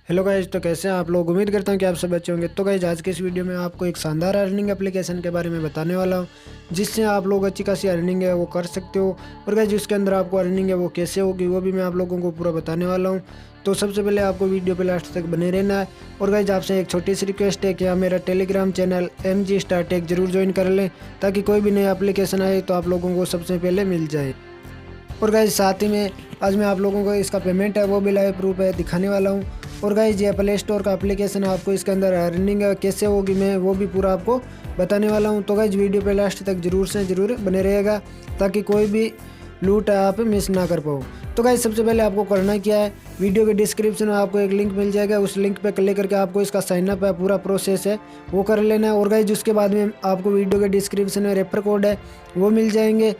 Hello guys, तो कैसे हैं आप लोग। उम्मीद करता हूं कि आप सब अच्छे होंगे। तो गाइज आज के इस वीडियो में आपको एक शानदार अर्निंग एप्लीकेशन के बारे में बताने वाला हूं, जिससे आप लोग अच्छी खासी अर्निंग है वो कर सकते हो। और गाइज जिसके अंदर आपको अर्निंग है वो कैसे होगी वो भी मैं आप लोगों को पूरा बताने वाला हूं। तो सबसे पहले आपको वीडियो पे लास्ट तक बने रहना है। और गाइज आपसे एक छोटी सी रिक्वेस्ट है कि आप मेरा टेलीग्राम चैनल MGSTARTECH जरूर ज्वाइन कर लें, ताकि कोई भी नई एप्लीकेशन आए तो आप लोगों को सबसे पहले मिल जाए। और गाइज साथ ही में आज मैं आप लोगों को इसका पेमेंट है वो भी लाइव प्रूफ है दिखाने वाला हूँ। और गाइज ये प्ले स्टोर का एप्लीकेशन है, आपको इसके अंदर अर्निंग कैसे होगी मैं वो भी पूरा आपको बताने वाला हूँ। तो गाइज वीडियो पे लास्ट तक जरूर से जरूर बने रहेगा, ताकि कोई भी लूट आप मिस ना कर पाओ। तो गाइज सबसे पहले आपको करना क्या है, वीडियो के डिस्क्रिप्शन में आपको एक लिंक मिल जाएगा, उस लिंक पे क्लिक करके आपको इसका साइनअप है पूरा प्रोसेस है वो कर लेना है। और गाइज उसके बाद में आपको वीडियो के डिस्क्रिप्शन में रेफर कोड है वो मिल जाएंगे।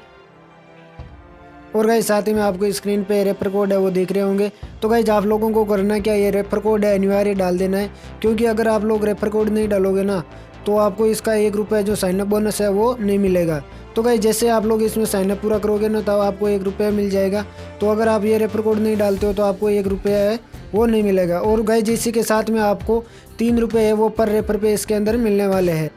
और गाइज साथ ही में आपको स्क्रीन पे रेफर कोड है वो देख रहे होंगे। तो गाइज आप लोगों को करना क्या, ये रेफर कोड है अनिवार्य डाल देना है, क्योंकि अगर आप लोग रेफर कोड नहीं डालोगे ना तो आपको इसका 1 रुपये जो साइनअप बोनस है वो नहीं मिलेगा। तो गाइज जैसे आप लोग इसमें साइनअप पूरा करोगे ना तो आपको 1 रुपया मिल जाएगा। तो अगर आप ये रेफर कोड नहीं डालते हो तो आपको 1 रुपया है वो नहीं मिलेगा। और गाइज इसी के साथ में आपको 3 रुपये है वो पर रेफर पे इसके अंदर मिलने वाले हैं।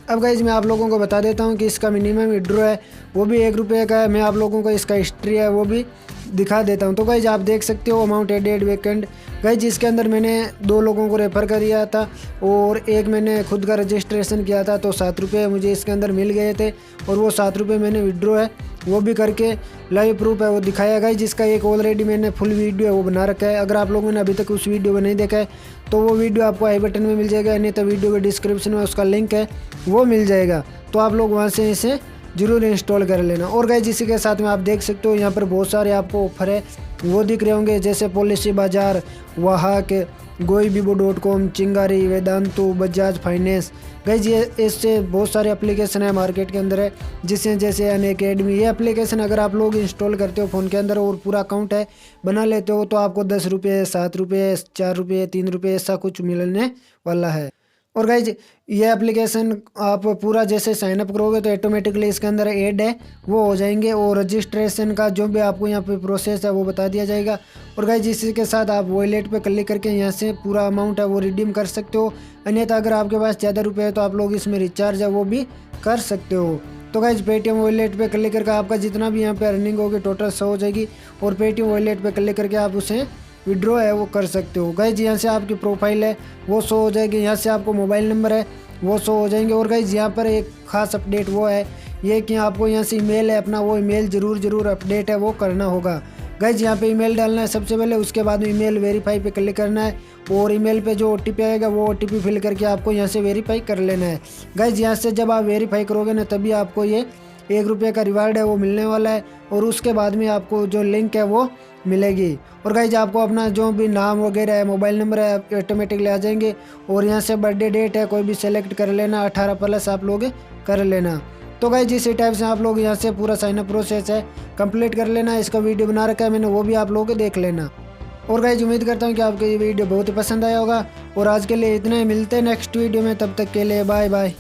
अब गाइज मैं आप लोगों को बता देता हूं कि इसका मिनिमम विड्रॉ है वो भी 1 रुपये का है। मैं आप लोगों को इसका हिस्ट्री है वो भी दिखा देता हूं। तो गाइज आप देख सकते हो अमाउंट एडेड वेकेंड। गाइज इसके अंदर मैंने 2 लोगों को रेफ़र किया था और एक मैंने खुद का रजिस्ट्रेशन किया था, तो 7 रुपये मुझे इसके अंदर मिल गए थे। और वो 7 रुपये मैंने विड्रॉ है वो भी करके लाइव प्रूफ है वो दिखाया। गाइज जिसका एक ऑलरेडी मैंने फुल वीडियो है वो बना रखा है। अगर आप लोगों ने अभी तक उस वीडियो को नहीं देखा है तो वो वीडियो आपको आई बटन में मिल जाएगा, नहीं तो वीडियो के डिस्क्रिप्शन में उसका लिंक है वो मिल जाएगा। तो आप लोग वहाँ से इसे जरूर इंस्टॉल कर लेना। और गाइज इसी के साथ में आप देख सकते हो यहाँ पर बहुत सारे आपको ऑफर है वो दिख रहे होंगे, जैसे पॉलिसी बाजार, वाहक, goibibo.com, चिंगारी, वेदांतु, बजाज फाइनेंस। गाइज ये इससे बहुत सारे एप्लीकेशन है मार्केट के अंदर है, जिससे जैसे अनअकैडमी। ये एप्लीकेशन अगर आप लोग इंस्टॉल करते हो फ़ोन के अंदर और पूरा अकाउंट है बना लेते हो तो आपको 10 रुपये, 7 रुपये, 4 रुपये, 3 रुपये ऐसा कुछ मिलने वाला है। और गाइज ये एप्लीकेशन आप पूरा जैसे साइनअप करोगे तो ऑटोमेटिकली इसके अंदर ऐड है वो हो जाएंगे, और रजिस्ट्रेशन का जो भी आपको यहाँ पे प्रोसेस है वो बता दिया जाएगा। और गाइज इसी के साथ आप वॉलेट पे क्लिक करके यहाँ से पूरा अमाउंट है वो रिडीम कर सकते हो। अन्यथा अगर आपके पास ज़्यादा रुपये है तो आप लोग इसमें रिचार्ज है वो भी कर सकते हो। तो गाइज पेटीएम वॉलेट पे क्लिक करके आपका जितना भी यहाँ पे अर्निंग होगी टोटल 100 हो जाएगी, और पेटीएम वॉलेट पे क्लिक करके आप उसे विड्रॉ है वो कर सकते हो। गाइज यहाँ से आपकी प्रोफाइल है वो शो हो जाएगी, यहाँ से आपको मोबाइल नंबर है वो शो हो जाएंगे। और गाइज यहाँ पर एक खास अपडेट वो है ये कि आपको यहाँ से ईमेल है अपना, वो ईमेल जरूर अपडेट है वो करना होगा। गाइज यहाँ पे ईमेल डालना है सबसे पहले, उसके बाद में ईमेल वेरीफाई पे क्लिक करना है, और ईमेल पे जो OTP आएगा वो OTP फिल करके आपको यहाँ से वेरीफाई कर लेना है। गाइज यहाँ से जब आप वेरीफाई करोगे ना तभी आपको ये 1 रुपये का रिवार्ड है वो मिलने वाला है, और उसके बाद में आपको जो लिंक है वो मिलेगी। और गाइज आपको अपना जो भी नाम वगैरह है, मोबाइल नंबर है ऑटोमेटिकली आ जाएंगे, और यहाँ से बर्थडे डेट है कोई भी सेलेक्ट कर लेना, 18+ आप लोग कर लेना। तो गाइज इसी टाइप से आप लोग यहाँ से पूरा साइनअप प्रोसेस है कंप्लीट कर लेना। इसका वीडियो बना रखा है मैंने वो भी आप लोग देख लेना। और गाइज उम्मीद करता हूँ कि आपको ये वीडियो बहुत ही पसंद आया होगा। और आज के लिए इतना ही, मिलते हैं नेक्स्ट वीडियो में, तब तक के लिए बाय बाय।